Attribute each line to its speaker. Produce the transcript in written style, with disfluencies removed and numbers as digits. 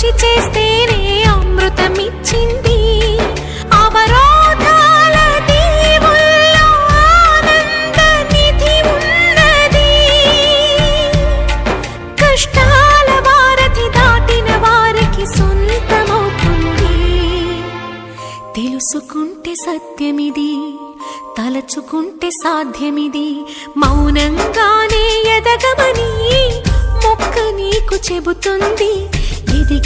Speaker 1: కృషి చేస్తేనే అమృతమిచ్చింది. అవరోధాల దీవుల్లో ఆనంద నిధి ఉన్నది. కష్టాల వారధి దాటిన వారికి సొంతమవుతుంది. తెలుసుకుంటే సత్యమిది, తలచుకుంటే సాధ్యమిది. మౌనంగానే ఎదగమని మొక్క నీకు చెబుతుంది. ఎదిగి